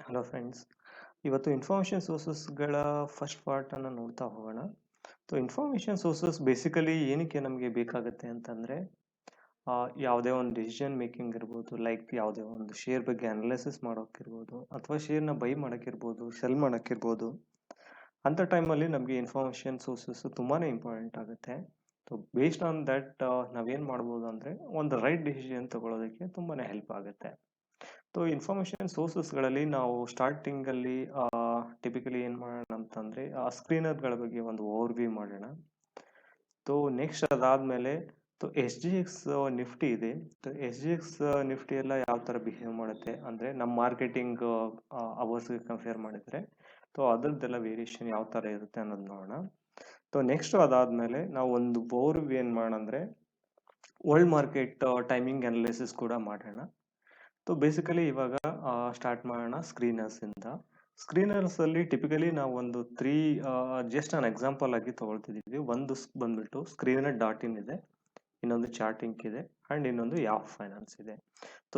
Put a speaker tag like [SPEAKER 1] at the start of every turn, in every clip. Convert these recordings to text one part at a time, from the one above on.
[SPEAKER 1] Hello friends. ಇವತ್ತು information ಸೋರ್ಸಸ್ಗಳ first ಪಾರ್ಟನ್ನು ನೋಡ್ತಾ ಹೋಗೋಣ. ಇನ್ಫಾರ್ಮೇಷನ್ ಸೋರ್ಸಸ್ ಬೇಸಿಕಲಿ ಏನಕ್ಕೆ ನಮಗೆ ಬೇಕಾಗುತ್ತೆ ಅಂತಂದರೆ, ಯಾವುದೇ ಒಂದು ಡಿಸಿಷನ್ ಮೇಕಿಂಗ್ ಇರ್ಬೋದು, ಲೈಕ್ ಯಾವುದೇ ಒಂದು ಶೇರ್ ಬಗ್ಗೆ ಅನಾಲಿಸಿಸ್ ಮಾಡೋಕ್ಕಿರ್ಬೋದು, ಅಥವಾ ಶೇರ್ನ ಬೈ ಮಾಡೋಕ್ಕಿರ್ಬೋದು, ಸೆಲ್ ಮಾಡೋಕ್ಕಿರ್ಬೋದು. ಅಂಥ ಟೈಮಲ್ಲಿ ನಮಗೆ ಇನ್ಫಾರ್ಮೇಷನ್ ಸೋರ್ಸಸ್ ತುಂಬಾ ಇಂಪಾರ್ಟೆಂಟ್ ಆಗುತ್ತೆ. ಬೇಸ್ಡ್ ಆನ್ ದಟ್ ನಾವೇನು ಮಾಡ್ಬೋದು ಅಂದರೆ ಒಂದು ರೈಟ್ ಡಿಸಿಷನ್ ತಗೊಳ್ಳೋದಕ್ಕೆ ತುಂಬಾ ಹೆಲ್ಪ್ ಆಗುತ್ತೆ. ಇನ್ಫಾರ್ಮೇಷನ್ ಸೋರ್ಸಸ್ಗಳಲ್ಲಿ ನಾವು ಸ್ಟಾರ್ಟಿಂಗಲ್ಲಿ ಟಿಪಿಕಲಿ ಏನು ಮಾಡೋಣ ಅಂತಂದರೆ ಸ್ಕ್ರೀನರ್ಗಳ ಬಗ್ಗೆ ಒಂದು ಓವರ್ವ್ಯೂ ಮಾಡೋಣ. ನೆಕ್ಸ್ಟ್ ಅದಾದಮೇಲೆ ಎಸ್ ಜಿ ಎಕ್ಸ್ ನಿಫ್ಟಿ ಇದೆ. ಎಸ್ ಜಿ ಎಕ್ಸ್ ನಿಫ್ಟಿ ಎಲ್ಲ ಯಾವ ಥರ ಬಿಹೇವ್ ಮಾಡುತ್ತೆ ಅಂದರೆ ನಮ್ಮ ಮಾರ್ಕೆಟಿಂಗ್ ಅವರ್ಸ್ಗೆ ಕಂಪೇರ್ ಮಾಡಿದರೆ ಅದರದ್ದೆಲ್ಲ ವೇರಿಯೇಷನ್ ಯಾವ ಥರ ಇರುತ್ತೆ ಅನ್ನೋದು ನೋಡೋಣ. ನೆಕ್ಸ್ಟ್ ಅದಾದಮೇಲೆ ನಾವು ಒಂದು ಓವರ್ವ್ಯೂ ಏನು ಮಾಡೋಣ ಅಂದರೆ ವರ್ಲ್ಡ್ ಮಾರ್ಕೆಟ್ ಟೈಮಿಂಗ್ ಅನಾಲಿಸಿಸ್ ಕೂಡ ಮಾಡೋಣ. ಬೇಸಿಕಲಿ ಇವಾಗ ಸ್ಟಾರ್ಟ್ ಮಾಡೋಣ ಸ್ಕ್ರೀನರ್ಸ್ ಇಂದ. ಸ್ಕ್ರೀನರ್ಸ್ ಅಲ್ಲಿ ಟಿಪಿಕಲಿ ನಾವು ಒಂದು ಜಸ್ಟ್ ಅನ್ ಎಕ್ಸಾಂಪಲ್ ಆಗಿ ತಗೊಳ್ತಿದ್ದೀವಿ. ಒಂದು ಬಂದ್ಬಿಟ್ಟು ಸ್ಕ್ರೀನರ್ ಡಾಟ್ ಇನ್ ಇದೆ, ಇನ್ನೊಂದು ಚಾರ್ಟಿಂಗ್ ಇದೆ, ಅಂಡ್ ಇನ್ನೊಂದು ಯಾವ ಫೈನಾನ್ಸ್ ಇದೆ.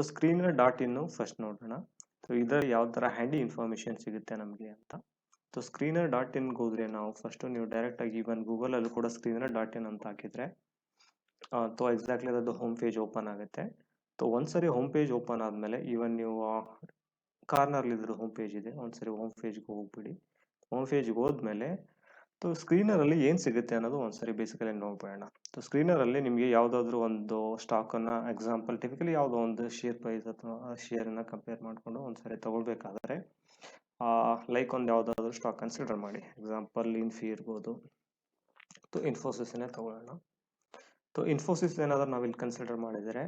[SPEAKER 1] ಸ್ಕ್ರೀನರ್ ಡಾಟ್ ಇನ್ ಫಸ್ಟ್ ನೋಡೋಣ. ಇದರಲ್ಲಿ ಯಾವ ತರ ಹ್ಯಾಂಡಿ ಇನ್ಫಾರ್ಮೇಶನ್ ಸಿಗುತ್ತೆ ನಮಗೆ ಅಂತ. ಸ್ಕ್ರೀನರ್ ಡಾಟ್ ಇನ್ಗೆ ಹೋದ್ರೆ ನಾವು ಫಸ್ಟ್ ನೀವು ಡೈರೆಕ್ಟ್ ಆಗಿ ಇವನ್ ಗೂಗಲ್ ಅಲ್ಲೂ ಕೂಡ ಸ್ಕ್ರೀನರ್ ಡಾಟ್ ಇನ್ ಅಂತ ಹಾಕಿದ್ರೆ ಎಕ್ಸಾಕ್ಟ್ಲಿ ಅದರದ್ದು ಹೋಮ್ ಪೇಜ್ ಓಪನ್ ಆಗುತ್ತೆ. ಒಂದ್ಸರಿ ಹೋಮ್ ಪೇಜ್ ಓಪನ್ ಆದಮೇಲೆ ಇವನ್ ನೀವು ಕಾರ್ನರ್ಲಿ ಇದ್ರ ಹೋಮ್ ಪೇಜ್ ಇದೆ, ಒಂದ್ಸರಿ ಹೋಮ್ ಪೇಜ್ಗೆ ಹೋಗ್ಬಿಡಿ. ಹೋಮ್ ಪೇಜ್ಗೆ ಹೋದ್ಮೇಲೆ ಸ್ಕ್ರೀನರಲ್ಲಿ ಏನು ಸಿಗುತ್ತೆ ಅನ್ನೋದು ಒಂದ್ಸರಿ ಬೇಸಿಕಲಿ ನೋಡ್ಬೇಡ. ಸ್ಕ್ರೀನರಲ್ಲಿ ನಿಮಗೆ ಯಾವುದಾದ್ರೂ ಒಂದು ಸ್ಟಾಕನ್ನು ಎಕ್ಸಾಂಪಲ್ ಟಿಪಿಕಲಿ ಯಾವುದೋ ಒಂದು ಶೇರ್ ಪ್ರೈಸ್ ಅಥವಾ ಶೇರನ್ನು ಕಂಪೇರ್ ಮಾಡಿಕೊಂಡು ಒಂದ್ಸರಿ ತಗೊಳ್ಬೇಕಾದ್ರೆ ಲೈಕ್ ಒಂದು ಯಾವುದಾದ್ರೂ ಸ್ಟಾಕ್ ಕನ್ಸಿಡರ್ ಮಾಡಿ. ಎಕ್ಸಾಂಪಲ್ ಇನ್ಫಿ ಇರ್ಬೋದು, ಇನ್ಫೋಸಿಸ್ನೇ ತಗೊಳ್ಳೋಣ. ಇನ್ಫೋಸಿಸ್ ಏನಾದರೂ ನಾವಿಲ್ಲಿ ಕನ್ಸಿಡರ್ ಮಾಡಿದರೆ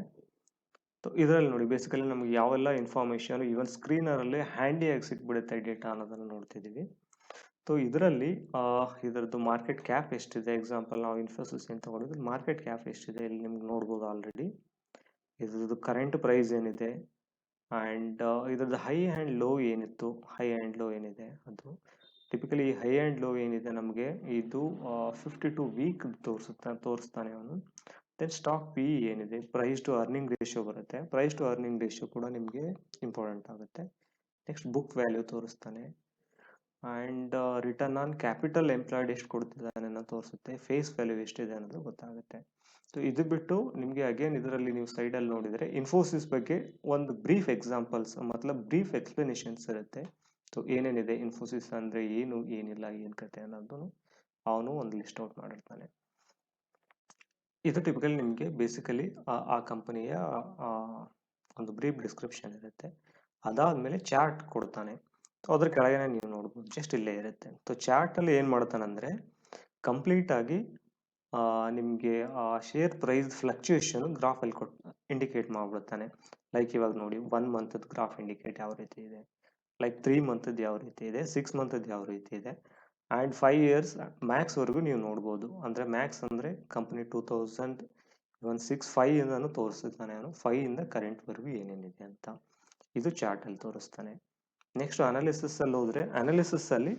[SPEAKER 1] ಇದರಲ್ಲಿ ನೋಡಿ ಬೇಸಿಕಲಿ ನಮಗೆ ಯಾವೆಲ್ಲ ಇನ್ಫಾರ್ಮೇಶನ್ ಇವನ್ ಸ್ಕ್ರೀನರಲ್ಲಿ ಹ್ಯಾಂಡಿಯಾಗಿ ಸಿಕ್ಬಿಡುತ್ತೆ ಡೇಟಾ ಅನ್ನೋದನ್ನು ನೋಡ್ತಿದ್ದೀವಿ. ಇದರಲ್ಲಿ ಇದರದ್ದು ಮಾರ್ಕೆಟ್ ಕ್ಯಾಪ್ ಎಷ್ಟಿದೆ, ಎಕ್ಸಾಂಪಲ್ ನಾವು ಇನ್ಫೋಸಿಸ್ ಏನು ತಗೊಂಡಿದ್ರೆ ಮಾರ್ಕೆಟ್ ಕ್ಯಾಪ್ ಎಷ್ಟಿದೆ ಇಲ್ಲಿ ನಿಮ್ಗೆ ನೋಡ್ಬೋದು ಆಲ್ರೆಡಿ. ಇದ್ರದ್ದು ಕರೆಂಟ್ ಪ್ರೈಸ್ ಏನಿದೆ ಆ್ಯಂಡ್ ಇದ್ರದ್ದು ಹೈ ಆ್ಯಂಡ್ ಲೋ ಏನಿತ್ತು, ಹೈ ಆ್ಯಂಡ್ ಲೋ ಏನಿದೆ ಅದು ಟಿಪಿಕಲಿ ಹೈ ಆ್ಯಂಡ್ ಲೋ ಏನಿದೆ ನಮಗೆ ಇದು 52 ವೀಕ್ ತೋರಿಸ್ತಾನೆ ಅವನು. ದೆನ್ ಸ್ಟಾಕ್ ಪಿ ಏನಿದೆ, ಪ್ರೈಸ್ ಟು ಅರ್ನಿಂಗ್ ರೇಷಿಯೋ ಬರುತ್ತೆ. ಪ್ರೈಸ್ ಟು ಅರ್ನಿಂಗ್ ರೇಷಿಯೋ ಕೂಡ ನಿಮಗೆ ಇಂಪಾರ್ಟೆಂಟ್ ಆಗುತ್ತೆ. ನೆಕ್ಸ್ಟ್ ಬುಕ್ ವ್ಯಾಲ್ಯೂ ತೋರಿಸ್ತಾನೆ and return on capital employed ಎಷ್ಟು ಕೊಡ್ತಿದ್ದಾನೆ ಅನ್ನೋ ತೋರಿಸುತ್ತೆ. ಫೇಸ್ ವ್ಯಾಲ್ಯೂ ಎಷ್ಟಿದೆ ಅನ್ನೋದು ಗೊತ್ತಾಗುತ್ತೆ. ಇದು ಬಿಟ್ಟು ನಿಮಗೆ ಅಗೇನ್ ಇದರಲ್ಲಿ ನೀವು ಸೈಡಲ್ಲಿ ನೋಡಿದರೆ ಇನ್ಫೋಸಿಸ್ ಬಗ್ಗೆ ಒಂದು ಬ್ರೀಫ್ ಎಕ್ಸಾಂಪಲ್ಸ್ ಮತ್ಲಬ್ ಬ್ರೀಫ್ ಎಕ್ಸ್ಪ್ಲನೇಷನ್ಸ್ ಇರುತ್ತೆ. ಏನೇನಿದೆ ಇನ್ಫೋಸಿಸ್ ಅಂದರೆ ಏನು, ಏನಿಲ್ಲ, ಏನು ಕತೆ ಅನ್ನೋದು ಅವನು ಒಂದು ಲಿಸ್ಟ್ ಔಟ್ ಮಾಡಿರ್ತಾನೆ. ಇದು ಟಿಪಿಕಲಿ ನಿಮಗೆ ಬೇಸಿಕಲಿ ಆ ಕಂಪನಿಯ ಒಂದು ಬ್ರೀಫ್ ಡಿಸ್ಕ್ರಿಪ್ಷನ್ ಇರುತ್ತೆ. ಅದಾದಮೇಲೆ ಚಾರ್ಟ್ ಕೊಡ್ತಾನೆ. ಅದ್ರ ಕೆಳಗೆ ನೀವು ನೋಡ್ಬೋದು, ಜಸ್ಟ್ ಇಲ್ಲೇ ಇರುತ್ತೆ. ಚಾರ್ಟಲ್ಲಿ ಏನು ಮಾಡ್ತಾನಂದರೆ ಕಂಪ್ಲೀಟಾಗಿ ನಿಮಗೆ ಶೇರ್ ಪ್ರೈಸ್ ಫ್ಲಕ್ಚುಯೇಷನ್ ಗ್ರಾಫಲ್ಲಿ ಇಂಡಿಕೇಟ್ ಮಾಡಿಬಿಡ್ತಾನೆ. ಲೈಕ್ ಇವಾಗ ನೋಡಿ 1 ಮಂತದ್ದು ಗ್ರಾಫ್ ಇಂಡಿಕೇಟ್ ಯಾವ ರೀತಿ ಇದೆ, ಲೈಕ್ 3 ಮಂತದ್ದು ಯಾವ ರೀತಿ ಇದೆ, 6 ಮಂತದ್ದು ಯಾವ ರೀತಿ ಇದೆ, ಆ್ಯಂಡ್ 5 ಇಯರ್ಸ್ ಮ್ಯಾಕ್ಸ್ವರೆಗೂ ನೀವು ನೋಡ್ಬೋದು. ಅಂದರೆ ಮ್ಯಾಕ್ಸ್ ಅಂದರೆ ಕಂಪ್ನಿ 2006 ಇಂದನೂ ತೋರಿಸ್ತಾನೆ ಅವನು. 5 ಇಂದ ಕರೆಂಟ್ವರೆಗೂ ಏನೇನಿದೆ ಅಂತ ಇದು ಚಾರ್ಟಲ್ಲಿ ತೋರಿಸ್ತಾನೆ. ನೆಕ್ಸ್ಟ್ ಅನಾಲಿಸಿಸ್ ಅಲ್ಲಿ ಹೋದ್ರೆ ಅನಾಲಿಸಿಸ್ ಅಲ್ಲಿ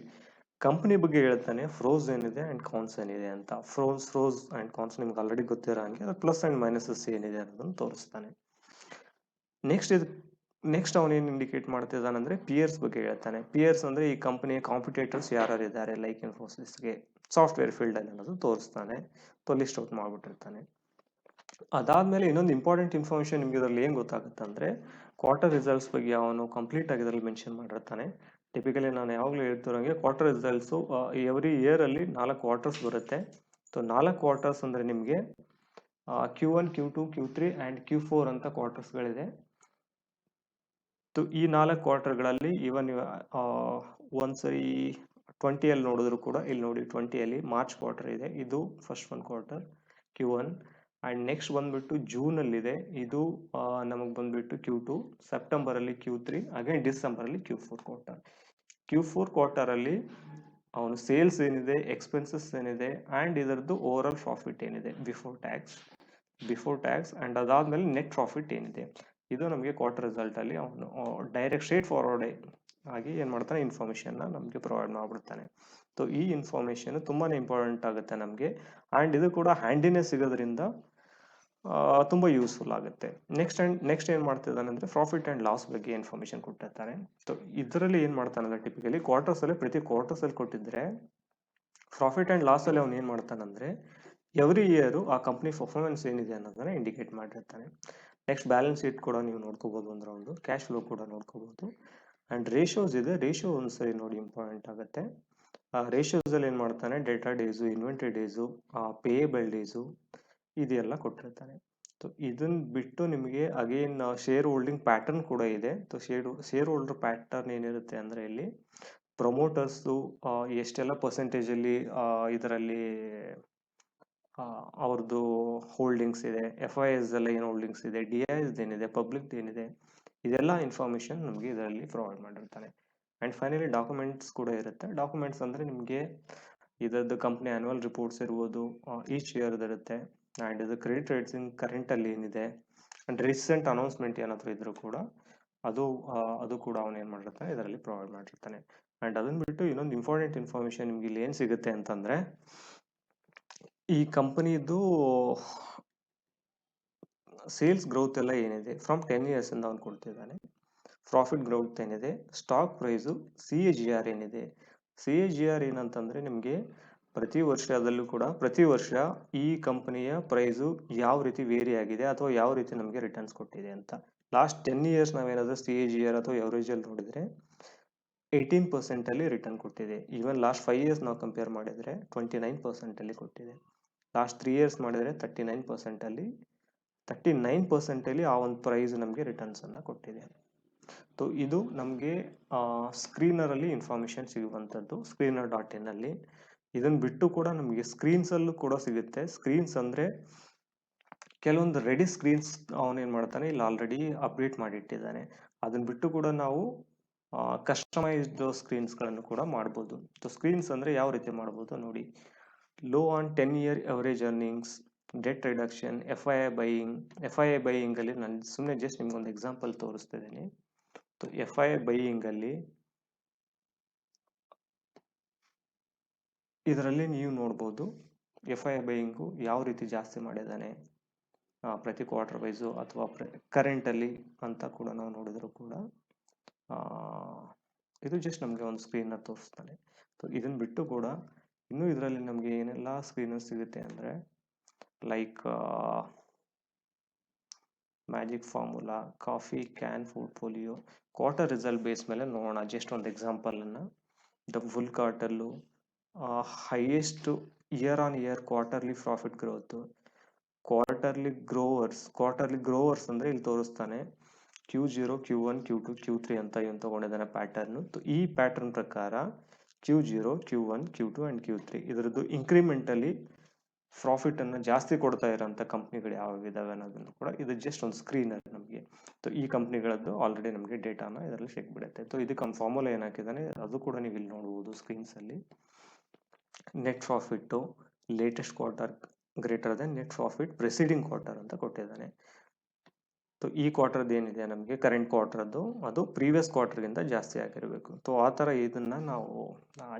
[SPEAKER 1] ಕಂಪನಿ ಬಗ್ಗೆ ಹೇಳ್ತಾನೆ, ಫ್ರೋಸ್ ಏನಿದೆ ಅಂಡ್ ಕಾನ್ಸ್ ಏನಿದೆ ಅಂತ. ಫ್ರೋಸ್ ಅಂಡ್ ಕಾನ್ಸ್ ನಿಮ್ಗೆ ಆಲ್ರೆಡಿ ಗೊತ್ತಿರೋ ಹಂಗೆ ಪ್ಲಸ್ ಅಂಡ್ ಮೈನಸಸ್ ಏನಿದೆ ಅನ್ನೋದನ್ನು ತೋರಿಸ್ತಾನೆ. ನೆಕ್ಸ್ಟ್ ಅವನೇನು ಇಂಡಿಕೇಟ್ ಮಾಡ್ತಿದ್ದಾನೆ ಅಂದ್ರೆ ಪಿಯರ್ಸ್ ಬಗ್ಗೆ ಹೇಳ್ತಾನೆ. ಪಿಯರ್ಸ್ ಅಂದ್ರೆ ಈ ಕಂಪನಿಯ ಕಾಂಪಿಟೇಟರ್ಸ್ ಯಾರು ಇದ್ದಾರೆ ಲೈಕ್ ಇನ್ಫೋಸಿಸ್ಗೆ ಸಾಫ್ಟ್ವೇರ್ ಫೀಲ್ಡ್ ಅಲ್ಲಿ ಅನ್ನೋದು ತೋರಿಸ್ತಾನೆ. ಲಿಸ್ಟ್ ಔಟ್ ಮಾಡ್ಬಿಟ್ಟಿರ್ತಾನೆ. ಅದಾದ್ಮೇಲೆ ಇನ್ನೊಂದು ಇಂಪಾರ್ಟೆಂಟ್ ಇನ್ಫಾರ್ಮೇಶನ್ ನಿಮ್ಗೆ ಇದರಲ್ಲಿ ಏನು ಗೊತ್ತಾಗುತ್ತೆ ಅಂದ್ರೆ ಕ್ವಾರ್ಟರ್ ರಿಸಲ್ಟ್ಸ್ ಬಗ್ಗೆ ಅವನು ಕಂಪ್ಲೀಟ್ ಆಗಿ ಇದರಲ್ಲಿ ಮೆನ್ಷನ್ ಮಾಡಿರ್ತಾನೆ. ಟಿಪಿಕಲಿ ನಾನು ಯಾವಾಗಲೂ ಹೇಳ್ತಿರೋಂಗೆ ಕ್ವಾರ್ಟರ್ ರಿಸಲ್ಟ್ಸು ಎವ್ರಿ ಇಯರ್ ಅಲ್ಲಿ 4 ಕ್ವಾರ್ಟರ್ಸ್ ಬರುತ್ತೆ. 4 ಕ್ವಾರ್ಟರ್ಸ್ ಅಂದ್ರೆ ನಿಮಗೆ Q1, Q2, Q3 and Q4 ಅಂತ ಕ್ವಾರ್ಟರ್ಸ್ಗಳಿದೆ. ಈ 4 ಕ್ವಾರ್ಟರ್ಗಳಲ್ಲಿ ಇವನ್ ಒಂದ್ಸರಿ 20ಅಲ್ಲಿ ನೋಡಿದ್ರು ಕೂಡ ಇಲ್ಲಿ ನೋಡಿ 20ಅಲ್ಲಿ ಮಾರ್ಚ್ ಕ್ವಾರ್ಟರ್ ಇದೆ, ಇದು first one quarter Q1. And next ಬಂದ್ಬಿಟ್ಟು ಜೂನಲ್ಲಿದೆ, ಇದು ನಮಗೆ ಬಂದ್ಬಿಟ್ಟು Q2, ಸೆಪ್ಟೆಂಬರಲ್ಲಿ Q3, again ಡಿಸೆಂಬರಲ್ಲಿ Q4 quarter. Q4 ಕ್ವಾರ್ಟರಲ್ಲಿ ಅವನು ಸೇಲ್ಸ್ ಏನಿದೆ, ಎಕ್ಸ್ಪೆನ್ಸಸ್ ಏನಿದೆ, ಆ್ಯಂಡ್ ಇದರದ್ದು ಓವರ್ ಆಲ್ ಪ್ರಾಫಿಟ್ ಏನಿದೆ ಬಿಫೋರ್ ಟ್ಯಾಕ್ಸ್ ಆ್ಯಂಡ್ ಅದಾದ್ಮೇಲೆ ನೆಟ್ ಪ್ರಾಫಿಟ್ ಏನಿದೆ, ಇದು ನಮಗೆ ಕ್ವಾರ್ಟರ್ ರಿಸಲ್ಟ್ ಅಲ್ಲಿ ಅವನು ಡೈರೆಕ್ಟ್ ಸ್ಟ್ರೇಟ್ ಫಾರ್ವರ್ಡ್ ಆಗಿ ಏನು ಮಾಡ್ತಾನೆ ಇನ್ಫಾರ್ಮೇಶನ್ನ ನಮಗೆ ಪ್ರೊವೈಡ್ ಮಾಡಿಬಿಡ್ತಾನೆ. ಈ ಇನ್ಫಾರ್ಮೇಶನ್ ತುಂಬಾ ಇಂಪಾರ್ಟೆಂಟ್ ಆಗುತ್ತೆ ನಮಗೆ. ಆ್ಯಂಡ್ ಇದು ಕೂಡ ಹ್ಯಾಂಡಿನೇ ಸಿಗೋದ್ರಿಂದ ತುಂಬ ಯೂಸ್ಫುಲ್ ಆಗುತ್ತೆ. ನೆಕ್ಸ್ಟ್ ಏನು ಮಾಡ್ತಿದ್ದಾನೆ ಅಂದರೆ ಪ್ರಾಫಿಟ್ ಆ್ಯಂಡ್ ಲಾಸ್ ಬಗ್ಗೆ ಇನ್ಫಾರ್ಮೇಷನ್ ಕೊಟ್ಟಿರ್ತಾನೆ. ಸೊ ಇದರಲ್ಲಿ ಏನು ಮಾಡ್ತಾನೆ ಅಂದರೆ ಟಿಪಿಕಲಿ ಪ್ರತಿ ಕ್ವಾರ್ಟರ್ಸಲ್ಲಿ ಕೊಟ್ಟಿದ್ರೆ ಪ್ರಾಫಿಟ್ ಆ್ಯಂಡ್ ಲಾಸಲ್ಲಿ ಅವ್ನು ಏನು ಮಾಡ್ತಾನಂದರೆ ಎವ್ರಿ ಇಯರು ಆ ಕಂಪ್ನಿ ಪರ್ಫಾರ್ಮೆನ್ಸ್ ಏನಿದೆ ಅನ್ನೋದನ್ನ ಇಂಡಿಕೇಟ್ ಮಾಡಿರ್ತಾನೆ. ನೆಕ್ಸ್ಟ್ ಬ್ಯಾಲೆನ್ಸ್ ಶೀಟ್ ಕೂಡ ನೀವು ನೋಡ್ಕೋಬೋದು, ಒಂದು ರೌಂಡು ಕ್ಯಾಶ್ ಫ್ಲೋ ಕೂಡ ನೋಡ್ಕೋಬೋದು. ಆ್ಯಂಡ್ ರೇಷೋಸ್ ಇದೆ, ರೇಷೋ ಒಂದ್ಸರಿ ನೋಡಿ ಇಂಪಾರ್ಟೆಂಟ್ ಆಗುತ್ತೆ. ರೇಷೋಸಲ್ಲಿ ಏನು ಮಾಡ್ತಾನೆ data days, inventory days, payable days ಇದೆಲ್ಲ ಕೊಟ್ಟಿರ್ತಾನೆ. ಸೊ ಇದನ್ನ ಬಿಟ್ಟು ನಿಮಗೆ ಅಗೇನ್ ಶೇರ್ ಹೋಲ್ಡಿಂಗ್ ಪ್ಯಾಟರ್ನ್ ಕೂಡ ಇದೆ. ಸೊ ಶೇರ್ ಹೋಲ್ಡರ್ ಪ್ಯಾಟರ್ನ್ ಏನಿರುತ್ತೆ ಅಂದರೆ ಇಲ್ಲಿ ಪ್ರಮೋಟರ್ಸು ಎಷ್ಟೆಲ್ಲ ಪರ್ಸೆಂಟೇಜಲ್ಲಿ ಇದರಲ್ಲಿ ಅವ್ರದ್ದು ಹೋಲ್ಡಿಂಗ್ಸ್ ಇದೆ, FIS ಎಲ್ಲ ಏನು ಹೋಲ್ಡಿಂಗ್ಸ್ ಇದೆ, DIS ಏನಿದೆ, ಪಬ್ಲಿಕ್ ಏನಿದೆ, ಇದೆಲ್ಲ ಇನ್ಫಾರ್ಮೇಷನ್ ನಮಗೆ ಇದರಲ್ಲಿ ಪ್ರೊವೈಡ್ ಮಾಡಿರ್ತಾನೆ. ಆ್ಯಂಡ್ ಫೈನಲಿ ಡಾಕ್ಯುಮೆಂಟ್ಸ್ ಕೂಡ ಇರುತ್ತೆ. ಡಾಕ್ಯುಮೆಂಟ್ಸ್ ಅಂದರೆ ನಿಮಗೆ ಇದರದ್ದು ಕಂಪ್ನಿ ಆ್ಯನ್ಯುವಲ್ ರಿಪೋರ್ಟ್ಸ್ ಇರ್ಬೋದು, ಈಚ್ ಇಯರ್ದು ಇರುತ್ತೆ. ಆ್ಯಂಡ್ ಇದು ಕ್ರೆಡಿಟ್ ರೇಟಿಂಗ್ ಕರೆಂಟಲ್ಲಿ ಏನಿದೆ, ಆ್ಯಂಡ್ ರೀಸೆಂಟ್ ಅನೌನ್ಸ್ಮೆಂಟ್ ಏನಾದರೂ ಇದ್ರೂ ಕೂಡ ಅದು ಕೂಡ ಅವನು ಏನು ಮಾಡಿರ್ತಾನೆ ಇದರಲ್ಲಿ ಪ್ರೊವೈಡ್ ಮಾಡಿರ್ತಾನೆ. ಆ್ಯಂಡ್ ಅದನ್ನು ಬಿಟ್ಟು ಇನ್ನೊಂದು ಇಂಪಾರ್ಟೆಂಟ್ ಇನ್ಫಾರ್ಮೇಷನ್ ನಿಮ್ಗೆ ಇಲ್ಲಿ ಏನು ಸಿಗುತ್ತೆ ಅಂತಂದರೆ ಈ ಕಂಪನಿದು ಸೇಲ್ಸ್ ಗ್ರೋತ್ ಎಲ್ಲ ಏನಿದೆ ಫ್ರಮ್ 10 years ಇಂದ ಅವ್ನು ಕೊಡ್ತಿದ್ದಾನೆ. ಪ್ರಾಫಿಟ್ ಗ್ರೋತ್ ಏನಿದೆ, ಸ್ಟಾಕ್ ಪ್ರೈಸು, CAGR ಏನಿದೆ. CAGR ಏನಂತಂದರೆ ನಿಮಗೆ ಪ್ರತಿ ವರ್ಷ ಈ ಕಂಪನಿಯ ಪ್ರೈಸು ಯಾವ ರೀತಿ ವೇರಿ ಆಗಿದೆ ಅಥವಾ ಯಾವ ರೀತಿ ನಮಗೆ ರಿಟರ್ನ್ಸ್ ಕೊಟ್ಟಿದೆ ಅಂತ. ಲಾಸ್ಟ್ 10 years ನಾವೇನಾದರೂ CAGR ಅಥವಾ ಎವರೇಜಲ್ಲಿ ನೋಡಿದರೆ 18% ರಿಟರ್ನ್ ಕೊಟ್ಟಿದೆ. ಈವನ್ ಲಾಸ್ಟ್ 5 years ನಾವು ಕಂಪೇರ್ ಮಾಡಿದರೆ 29% ಕೊಟ್ಟಿದೆ. ಲಾಸ್ಟ್ 3 years ಮಾಡಿದರೆ 39% ಆ ಒಂದು ಪ್ರೈಸ್ ನಮಗೆ ರಿಟರ್ನ್ಸನ್ನು ಕೊಟ್ಟಿದೆ. ಸೊ ಇದು ನಮಗೆ ಸ್ಕ್ರೀನರಲ್ಲಿ ಇನ್ಫಾರ್ಮೇಷನ್ ಸಿಗುವಂಥದ್ದು, screener.in ಅಲ್ಲಿ. ಇದನ್ನು ಬಿಟ್ಟು ಕೂಡ ನಮಗೆ ಸ್ಕ್ರೀನ್ಸಲ್ಲೂ ಕೂಡ ಸಿಗುತ್ತೆ. ಸ್ಕ್ರೀನ್ಸ್ ಅಂದರೆ ಕೆಲವೊಂದು ರೆಡಿ ಸ್ಕ್ರೀನ್ಸ್ ಅವನೇನು ಮಾಡ್ತಾನೆ ಇಲ್ಲಿ ಆಲ್ರೆಡಿ ಅಪ್ಡೇಟ್ ಮಾಡಿಟ್ಟಿದ್ದಾನೆ. ಅದನ್ನು ಬಿಟ್ಟು ಕೂಡ ನಾವು ಕಸ್ಟಮೈಸ್ಡ್ ಸ್ಕ್ರೀನ್ಸ್ಗಳನ್ನು ಕೂಡ ಮಾಡ್ಬೋದು. ಸೊ ಸ್ಕ್ರೀನ್ಸ್ ಅಂದರೆ ಯಾವ ರೀತಿ ಮಾಡ್ಬೋದು ನೋಡಿ. Low on 10 year average earnings, debt reduction, FII ಬೈಯಿಂಗಲ್ಲಿ ನಾನು ಸುಮ್ಮನೆ ಜಸ್ಟ್ ನಿಮ್ಗೊಂದು ಎಕ್ಸಾಂಪಲ್ ತೋರಿಸ್ತಿದ್ದೀನಿ. ಸೊ FII ಬೈಯಿಂಗಲ್ಲಿ ಇದರಲ್ಲಿ ನೀವು ನೋಡ್ಬೋದು FII ಬೈಯಿಂಗು ಯಾವ ರೀತಿ ಜಾಸ್ತಿ ಮಾಡಿದ್ದಾನೆ ಪ್ರತಿ ಕ್ವಾರ್ಟರ್ ವೈಸು ಅಥವಾ ಕರೆಂಟಲ್ಲಿ ಅಂತ ಕೂಡ ನಾವು ನೋಡಿದ್ರು ಕೂಡ ಇದು ಜಸ್ಟ್ ನಮಗೆ ಒಂದು ಸ್ಕ್ರೀನ್ನ ತೋರಿಸ್ತಾನೆ. ಸೊ ಇದನ್ನು ಬಿಟ್ಟು ಕೂಡ ಇನ್ನೂ ಇದರಲ್ಲಿ ನಮಗೆ ಏನೆಲ್ಲ ಸ್ಕ್ರೀನರ್ ಸಿಗುತ್ತೆ ಅಂದರೆ like magic formula, coffee can portfolio, quarter result base ಮೇಲೆ ನೋಡೋಣ ಜಸ್ಟ್ ಒಂದು ಎಕ್ಸಾಂಪಲನ್ನು. The full quarterly, highest year on year quarterly profit growth, quarterly growers ಅಂದರೆ ಇಲ್ಲಿ ತೋರಿಸ್ತಾನೆ Q0, Q1, Q2, Q3 ಅಂತ ಇವನು ತೊಗೊಂಡಿದ್ದಾನೆ ಪ್ಯಾಟರ್ನು. ಈ ಪ್ಯಾಟರ್ನ್ ಪ್ರಕಾರ Q0, Q1, Q2 and Q3 ಇದರದ್ದು ಇಂಕ್ರಿಮೆಂಟಲಿ ಪ್ರಾಫಿಟನ್ನು ಜಾಸ್ತಿ ಕೊಡ್ತಾ ಇರೋಂಥ ಕಂಪ್ನಿಗಳು ಯಾವ್ಯಾವ ಇದಾವೆ ಅನ್ನೋದನ್ನು ಕೂಡ ಇದು ಜಸ್ಟ್ ಒಂದು ಸ್ಕ್ರೀನರ್ ನಮಗೆ. ಸೊ ಈ ಕಂಪ್ನಿಗಳದ್ದು ಆಲ್ರೆಡಿ ನಮಗೆ ಡೇಟಾನ ಇದರಲ್ಲಿ ಸಿಕ್ಬಿಡುತ್ತೆ. ಸೊ ಇದಕ್ಕೆ ಒಂದು ಫಾರ್ಮುಲಾ ಏನು ಹಾಕಿದ್ದಾನೆ ಅದು ಕೂಡ ನೀವು ಇಲ್ಲಿ ನೋಡ್ಬೋದು ಸ್ಕ್ರೀನ್ಸಲ್ಲಿ. Net profit latest quarter greater than net profit preceding quarter ಅಂತ ಕೊಟ್ಟಿದ್ದಾನೆ. ಸೊ ಈ ಕ್ವಾರ್ಟರ್ದು ಏನಿದೆ ನಮಗೆ ಕರೆಂಟ್ ಕ್ವಾರ್ಟರ್ದು ಅದು ಪ್ರೀವಿಯಸ್ ಕ್ವಾರ್ಟರ್ಗಿಂತ ಜಾಸ್ತಿ ಆಗಿರಬೇಕು. ಸೊ ಆ ಥರ ಇದನ್ನು ನಾವು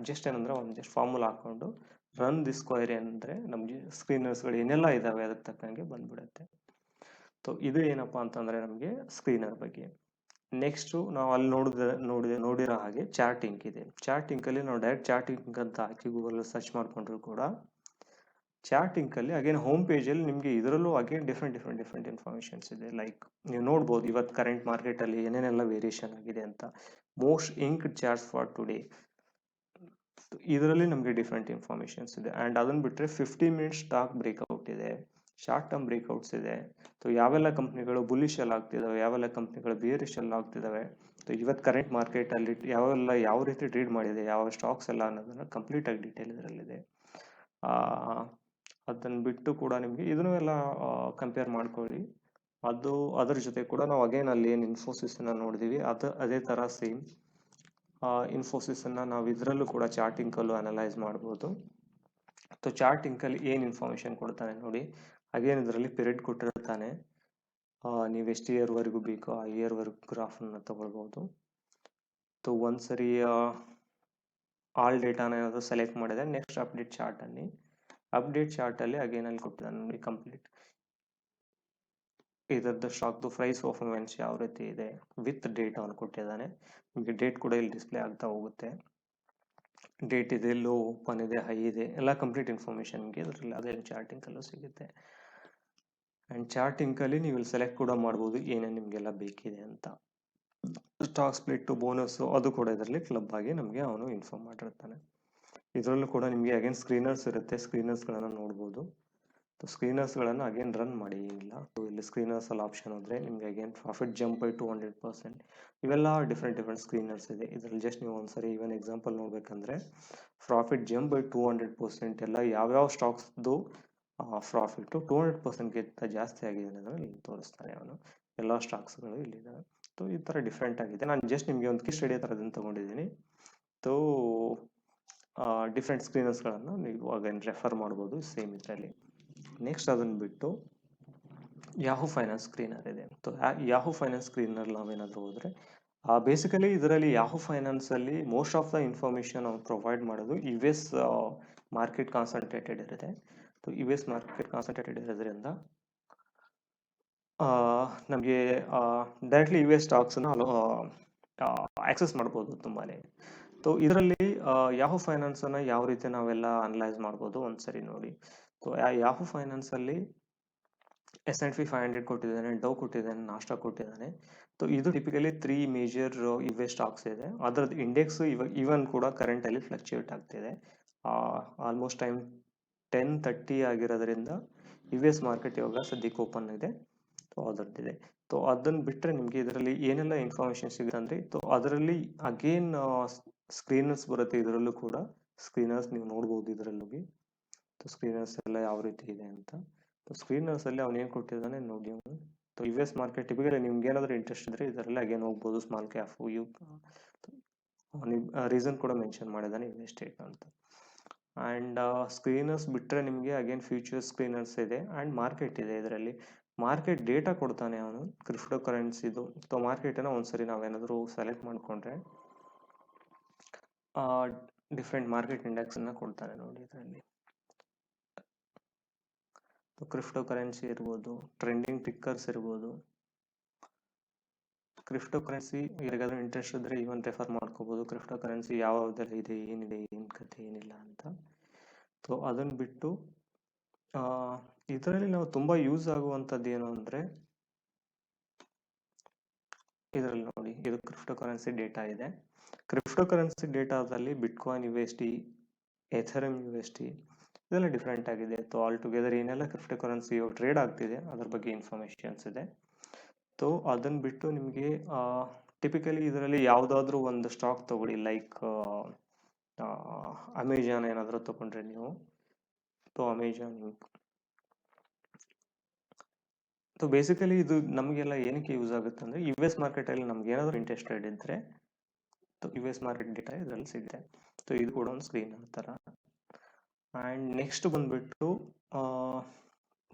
[SPEAKER 1] ಜಸ್ಟ್ ಏನಂದರೆ ಒಂದು ಜಸ್ಟ್ ಫಾರ್ಮುಲಾ ಹಾಕ್ಕೊಂಡು ರನ್ ದಿಸ್ ಕ್ವೈರಿ ಅಂದರೆ ನಮಗೆ ಸ್ಕ್ರೀನರ್ಸ್ಗಳು ಏನೆಲ್ಲ ಇದ್ದಾವೆ ಅದಕ್ಕೆ ತಕ್ಕಂಗೆ ಬಂದ್ಬಿಡುತ್ತೆ. ಸೊ ಇದು ಏನಪ್ಪ ಅಂತಂದರೆ ನಮಗೆ ಸ್ಕ್ರೀನರ್ ಬಗ್ಗೆ. ನೆಕ್ಸ್ಟು ನಾವು ಅಲ್ಲಿ ನೋಡಿರೋ ಹಾಗೆ ಚಾರ್ಟಿಂಗ್ ಇದೆ. ಚಾರ್ಟಿಂಗಲ್ಲಿ ನಾವು ಡೈರೆಕ್ಟ್ ಚಾರ್ಟಿಂಗ್ ಅಂತ ಹಾಕಿ ಗೂಗಲ್ ಸರ್ಚ್ ಮಾಡಿಕೊಂಡ್ರು ಕೂಡ ಚಾರ್ಟಿಂಗಲ್ಲಿ ಅಗೇನ್ ಹೋಮ್ ಪೇಜಲ್ಲಿ ನಿಮಗೆ ಇದರಲ್ಲೂ ಅಗೇನ್ ಡಿಫ್ರೆಂಟ್ ಇನ್ಫಾರ್ಮೇಷನ್ಸ್ ಇದೆ. ಲೈಕ್ ನೀವು ನೋಡ್ಬೋದು ಇವತ್ತು ಕರೆಂಟ್ ಮಾರ್ಕೆಟಲ್ಲಿ ಏನೇನೆಲ್ಲ ವೇರಿಯೇಷನ್ ಆಗಿದೆ ಅಂತ. ಮೋಸ್ಟ್ ಇಂಕ್ಡ್ ಚಾರ್ಟ್ಸ್ ಫಾರ್ ಟುಡೇ ಇದರಲ್ಲಿ ನಮಗೆ ಡಿಫ್ರೆಂಟ್ ಇನ್ಫಾರ್ಮೇಷನ್ಸ್ ಇದೆ. ಆ್ಯಂಡ್ ಅದನ್ನು ಬಿಟ್ಟರೆ 15 minutes ಸ್ಟಾಕ್ ಬ್ರೇಕ್ಔಟ್ ಇದೆ, ಶಾರ್ಟ್ ಟರ್ಮ್ ಬ್ರೇಕ್ಔಟ್ಸ್ ಇದೆ. ಸೊ ಯಾವೆಲ್ಲ ಕಂಪ್ನಿಗಳು ಬುಲಿಶಲ್ಲಿ ಆಗ್ತಿದ್ದಾವೆ, ಯಾವೆಲ್ಲ ಕಂಪ್ನಿಗಳು ಬೇರಿಶಲ್ಲಿ ಆಗ್ತಿದ್ದಾವೆ, ಸೊ ಇವತ್ತು ಕರೆಂಟ್ ಮಾರ್ಕೆಟಲ್ಲಿ ಯಾವ ರೀತಿ ಟ್ರೇಡ್ ಮಾಡಿದೆ, ಯಾವ ಸ್ಟಾಕ್ಸ್ ಎಲ್ಲ ಅನ್ನೋದನ್ನು ಕಂಪ್ಲೀಟಾಗಿ ಡೀಟೇಲ್ ಇದರಲ್ಲಿದೆ. ಅದನ್ನು ಬಿಟ್ಟು ಕೂಡ ನಿಮಗೆ ಇದನ್ನು ಎಲ್ಲ ಕಂಪೇರ್ ಮಾಡ್ಕೊಳ್ಳಿ. ಅದರ ಜೊತೆ ಕೂಡ ನಾವು ಅಗೇನ್ ಅಲ್ಲಿ ಏನು ಇನ್ಫೋಸಿಸನ್ನು ನೋಡಿದ್ದೀವಿ ಅದೇ ಥರ ಸೇಮ್ ಇನ್ಫೋಸಿಸನ್ನು ನಾವು ಇದರಲ್ಲೂ ಕೂಡ ಚಾರ್ಟಿಂಗಲ್ಲೂ ಅನಲೈಸ್ ಮಾಡ್ಬೋದು. ಸೊ ಚಾರ್ಟಿಂಗಲ್ಲಿ ಏನು ಇನ್ಫಾರ್ಮೇಷನ್ ಕೊಡ್ತಾನೆ ನೋಡಿ. ಅಗೇನ್ ಇದರಲ್ಲಿ ಪಿರಿಯಡ್ ಕೊಟ್ಟಿರ್ತಾನೆ, ನೀವು ಎಷ್ಟು ಇಯರ್ವರೆಗೂ ಬೇಕೋ ಆ ಇಯರ್ವರೆಗೂ ಗ್ರಾಫನ್ನು ತಗೊಳ್ಬೋದು. ಸೊ ಒಂದ್ಸರಿ ಆಲ್ ಡೇಟಾನ ಏನಾದರೂ ಸೆಲೆಕ್ಟ್ ಮಾಡಿದೆ ನೆಕ್ಸ್ಟ್ ಅಪ್ಡೇಟ್ ಚಾರ್ಟಲ್ಲಿ ಅಗೇನ್ ಅಲ್ಲಿ ಕೊಟ್ಟಿದ್ದಾನೆ ನೋಡಿ ಕಂಪ್ಲೀಟ್ ಇದರದ್ದು ಸ್ಟಾಕ್ದು ಪ್ರೈಸ್ ಪರ್ಫಾರ್ಮೆನ್ಸ್ ಯಾವ ರೀತಿ ಇದೆ ವಿತ್ ಡೇಟ್ ಅವನು ಕೊಟ್ಟಿದ್ದಾನೆ. ನಿಮಗೆ ಡೇಟ್ ಕೂಡ ಇಲ್ಲಿ ಡಿಸ್ಪ್ಲೇ ಆಗ್ತಾ ಹೋಗುತ್ತೆ. ಡೇಟ್ ಇದೆ, ಲೋ, ಓಪನ್ ಇದೆ, ಹೈ ಇದೆ, ಎಲ್ಲ ಕಂಪ್ಲೀಟ್ ಇನ್ಫಾರ್ಮೇಷನ್ ನಿಮಗೆ ಇದರಲ್ಲಿ ಅದೇ ಚಾರ್ಟಿಂಗಲ್ಲೂ ಸಿಗುತ್ತೆ. ಆ್ಯಂಡ್ ಚಾರ್ಟಿಂಗಲ್ಲಿ ನೀವು ಇಲ್ಲಿ ಸೆಲೆಕ್ಟ್ ಕೂಡ ಮಾಡ್ಬೋದು ಏನೇನು ನಿಮಗೆಲ್ಲ ಬೇಕಿದೆ ಅಂತ. ಸ್ಟಾಕ್ ಸ್ಪ್ಲಿಟ್ಟು, ಬೋನಸ್ಸು ಅದು ಕೂಡ ಇದರಲ್ಲಿ ಕ್ಲಬ್ ಆಗಿ ನಮಗೆ ಅವನು ಇನ್ಫಾರ್ಮ್ ಮಾಡಿರ್ತಾನೆ. ಇದರಲ್ಲೂ ಕೂಡ ನಿಮಗೆ ಅಗೇನ್ ಸ್ಕ್ರೀನರ್ಸ್ ಇರುತ್ತೆ, ಸ್ಕ್ರೀನರ್ಸ್ಗಳನ್ನು ನೋಡ್ಬೋದು. ಸ್ಕ್ರೀನರ್ಸ್ಗಳನ್ನು ಅಗೇನ್ ರನ್ ಮಾಡಿ ಏನಿಲ್ಲ. ಇಲ್ಲಿ ಸ್ಕ್ರೀನರ್ಸ್ ಅಲ್ಲಿ ಆಪ್ಷನ್ ಹೋದರೆ ನಿಮಗೆ ಅಗೇನ್ ಪ್ರಾಫಿಟ್ ಜಂಪ್ ಬೈ 200%, ಇವೆಲ್ಲ ಡಿಫ್ರೆಂಟ್ ಸ್ಕ್ರೀನರ್ಸ್ ಇದೆ. ಇದರಲ್ಲಿ ಜಸ್ಟ್ ನೀವು ಒಂದ್ಸರಿ ಇವನ್ ಎಕ್ಸಾಂಪಲ್ ನೋಡ್ಬೇಕಂದ್ರೆ ಪ್ರಾಫಿಟ್ ಜಂಪ್ ಬೈ 200% ಎಲ್ಲ ಯಾವ್ಯಾವ ಸ್ಟಾಕ್ಸ್ದು ಪ್ರಾಫಿಟ್ಟು 200%ಗಿಂತ ಜಾಸ್ತಿ ಆಗಿದೆ ಅನ್ನೋದ್ರಲ್ಲಿ ಇಲ್ಲಿ ತೋರಿಸ್ತಾನೆ ಅವನು. ಎಲ್ಲ ಸ್ಟಾಕ್ಸ್ಗಳು ಇಲ್ಲಿದ್ದಾವೆ. ಈ ಥರ ಡಿಫ್ರೆಂಟ್ ಆಗಿದೆ. ನಾನು ಜಸ್ಟ್ ನಿಮಗೆ ಒಂದು ಕೇಸ್ ಸ್ಟಡಿ ಥರದನ್ನು ತೊಗೊಂಡಿದ್ದೀನಿ. ಡಿಫ್ರೆಂಟ್ ಸ್ಕ್ರೀನರ್ಸ್ಗಳನ್ನು ನೀವು ಅಗೇನ್ ರೆಫರ್ ಮಾಡ್ಬೋದು ಸೇಮ್ ಇದರಲ್ಲಿ. ನೆಕ್ಸ್ಟ್ ಅದನ್ನು ಬಿಟ್ಟು ಯಾಹೂ ಫೈನಾನ್ಸ್ ಸ್ಕ್ರೀನರ್ ಇದೆ. ಯಾಹೂ ಫೈನಾನ್ಸ್ ಸ್ಕ್ರೀನರ್ ನಾವೇನಾದರೂ ಹೋದರೆ ಬೇಸಿಕಲಿ ಇದರಲ್ಲಿ ಯಾಹೂ ಫೈನಾನ್ಸಲ್ಲಿ ಮೋಸ್ಟ್ ಆಫ್ ದ ಇನ್ಫಾರ್ಮೇಷನ್ ಅವ್ರು ಪ್ರೊವೈಡ್ ಮಾಡೋದು US ಮಾರ್ಕೆಟ್ ಕಾನ್ಸಂಟ್ರೇಟೆಡ್ ಇರುತ್ತೆ. US ಮಾರ್ಕೆಟ್ ಕಾನ್ಸಂಟ್ರೇಟೆಡ್ ಇರೋದ್ರಿಂದ ನಮಗೆ ಡೈರೆಕ್ಟ್ಲಿ US ಸ್ಟಾಕ್ಸನ್ನು ಆಕ್ಸೆಸ್ ಮಾಡ್ಬೋದು ತುಂಬಾ. ಇದರಲ್ಲಿ ಯಾಹೂ ಫೈನಾನ್ಸನ್ನು ಯಾವ ರೀತಿ ನಾವೆಲ್ಲ ಅನಲೈಸ್ ಮಾಡ್ಬೋದು ಒಂದ್ಸರಿ ನೋಡಿ. ಯಾಹೂ ಫೈನಾನ್ಸಲ್ಲಿ S&P 500 ಕೊಟ್ಟಿದ್ದಾನೆ, ಡೌ ಕೊಟ್ಟಿದ್ದಾನೆ, ನಾಸ್ಟಾ ಕೊಟ್ಟಿದ್ದಾನೆ. ಇದು ಟಿಪಿಕಲಿ 3 ಮೇಜರ್ US ಸ್ಟಾಕ್ಸ್ ಇದೆ. ಅದರದ್ದು ಇಂಡೆಕ್ಸ್ ಇವನ್ ಕೂಡ ಕರೆಂಟಲ್ಲಿ ಫ್ಲಕ್ಚುಯೇಟ್ ಆಗ್ತಿದೆ. ಆಲ್ಮೋಸ್ಟ್ ಟೈಮ್ 10:30 ಆಗಿರೋದ್ರಿಂದ US ಮಾರ್ಕೆಟ್ ಇವಾಗ ಸದ್ಯಕ್ಕೆ ಓಪನ್ ಇದೆ. ಅದರದ್ದಿದೆ. ಅದನ್ನು ಬಿಟ್ಟರೆ ನಿಮಗೆ ಇದರಲ್ಲಿ ಏನೆಲ್ಲ ಇನ್ಫಾರ್ಮೇಷನ್ ಸಿಗುತ್ತೆ ಅಂದರೆ ಅದರಲ್ಲಿ ಅಗೇನ್ ಸ್ಕ್ರೀನರ್ಸ್ ಬರುತ್ತೆ. ಇದರಲ್ಲೂ ಕೂಡ ಸ್ಕ್ರೀನರ್ಸ್ ನೀವು ನೋಡ್ಬೋದು ಇದರಲ್ಲಿ. ಸ್ಕ್ರೀನರ್ಸ್ ಎಲ್ಲ ಯಾವ ರೀತಿ ಇದೆ ಅಂತ. ಸ್ಕ್ರೀನರ್ಸ್ ಅಲ್ಲಿ ಅವನು ಏನು ಕೊಟ್ಟಿದ್ದಾನೆ ನೋಡಿ. US ಮಾರ್ಕೆಟ್ ಟಿಪಿಕಲಿ ನಿಮ್ಗೆ ಏನಾದರೂ ಇಂಟ್ರೆಸ್ಟ್ ಇದ್ರೆ ಇದರಲ್ಲಿ ಅಗೇನ್ ಹೋಗ್ಬೋದು. ಸ್ಮಾಲ್ ಕ್ಯಾಪ್ ರೀಸನ್ ಕೂಡ ಮೆನ್ಷನ್ ಮಾಡಿದ್ದಾನೆ ಇನ್ವೆಸ್ಟೇಟ್ ಅಂತ. ಆ್ಯಂಡ್ ಸ್ಕ್ರೀನರ್ಸ್ ಬಿಟ್ಟರೆ ನಿಮಗೆ ಅಗೇನ್ ಫ್ಯೂಚರ್ ಸ್ಕ್ರೀನರ್ಸ್ ಇದೆ ಆ್ಯಂಡ್ ಮಾರ್ಕೆಟ್ ಇದೆ. ಇದರಲ್ಲಿ ಮಾರ್ಕೆಟ್ ಡೇಟಾ ಕೊಡ್ತಾನೆ ಅವನು ಕ್ರಿಪ್ಟೋ ಕರೆನ್ಸಿದು. ಮಾರ್ಕೆಟನ್ನು ಒಂದ್ಸರಿ ನಾವೇನಾದರೂ ಸೆಲೆಕ್ಟ್ ಮಾಡಿಕೊಂಡ್ರೆ ಡಿಫ್ರೆಂಟ್ ಮಾರ್ಕೆಟ್ ಇಂಡೆಕ್ಸನ್ನು ಕೊಡ್ತಾನೆ ನೋಡಿ. ಇದರಲ್ಲಿ ಕ್ರಿಪ್ಟೋ ಕರೆನ್ಸಿ ಇರ್ಬೋದು, ಟ್ರೆಂಡಿಂಗ್ ಟಿಕ್ಕರ್ಸ್ ಇರ್ಬೋದು. ಕ್ರಿಪ್ಟೋ ಕರೆನ್ಸಿ ಯಾರಿಗಾದ್ರೂ ಇಂಟ್ರೆಸ್ಟ್ ಇದ್ದರೆ ಇವನ್ ರೆಫರ್ ಮಾಡ್ಕೋಬೋದು. ಕ್ರಿಪ್ಟೋ ಕರೆನ್ಸಿ ಯಾವುದೆಲ್ಲ ಇದೆ, ಏನಿದೆ, ಏನು ಕತೆ, ಏನಿಲ್ಲ ಅಂತ. ಅದನ್ನು ಬಿಟ್ಟು ಇದರಲ್ಲಿ ನಾವು ತುಂಬ ಯೂಸ್ ಆಗುವಂಥದ್ದು ಏನು ಅಂದರೆ ಇದರಲ್ಲಿ ನೋಡಿ, ಇದು ಕ್ರಿಪ್ಟೋ ಕರೆನ್ಸಿ ಡೇಟಾ ಇದೆ. ಕ್ರಿಪ್ಟೋ ಕರೆನ್ಸಿ ಡೇಟಾದಲ್ಲಿ ಬಿಟ್ಕಾಯಿನ್ USD, ಎಥೆರಿಯಂ USD ಇದೆಲ್ಲ ಡಿಫ್ರೆಂಟ್ ಆಗಿದೆ. ಆಲ್ ಟುಗೆದರ್ ಏನೆಲ್ಲ ಕ್ರಿಪ್ಟೋ ಕರೆನ್ಸಿ ಟ್ರೇಡ್ ಆಗ್ತಿದೆ ಅದ್ರ ಬಗ್ಗೆ ಇನ್ಫಾರ್ಮೇಷನ್ಸ್ ಇದೆ. ಅದನ್ನು ಬಿಟ್ಟು ನಿಮಗೆ ಟಿಪಿಕಲಿ ಇದರಲ್ಲಿ ಯಾವುದಾದ್ರೂ ಒಂದು ಸ್ಟಾಕ್ ತಗೊಳ್ಳಿ. ಲೈಕ್ ಅಮೆಜಾನ್ ಏನಾದರೂ ತಗೊಂಡ್ರೆ ನೀವು, ಅಮೆಜಾನ್ ಬೇಸಿಕಲಿ ಇದು ನಮಗೆಲ್ಲ ಏನಕ್ಕೆ ಯೂಸ್ ಆಗುತ್ತೆ ಅಂದರೆ US ಮಾರ್ಕೆಟಲ್ಲಿ ನಮ್ಗೆ ಏನಾದರೂ ಇಂಟ್ರೆಸ್ಟೆಡ್ ಇದ್ದರೆ US ಮಾರ್ಕೆಟ್ ಡೇಟಾ ಇದರಲ್ಲಿ ಸಿಗುತ್ತೆ. ಇದು ಕೂಡ ಒಂದು ಸ್ಕ್ರೀನ್ ಥರ. ಆ್ಯಂಡ್ ನೆಕ್ಸ್ಟ್ ಬಂದುಬಿಟ್ಟು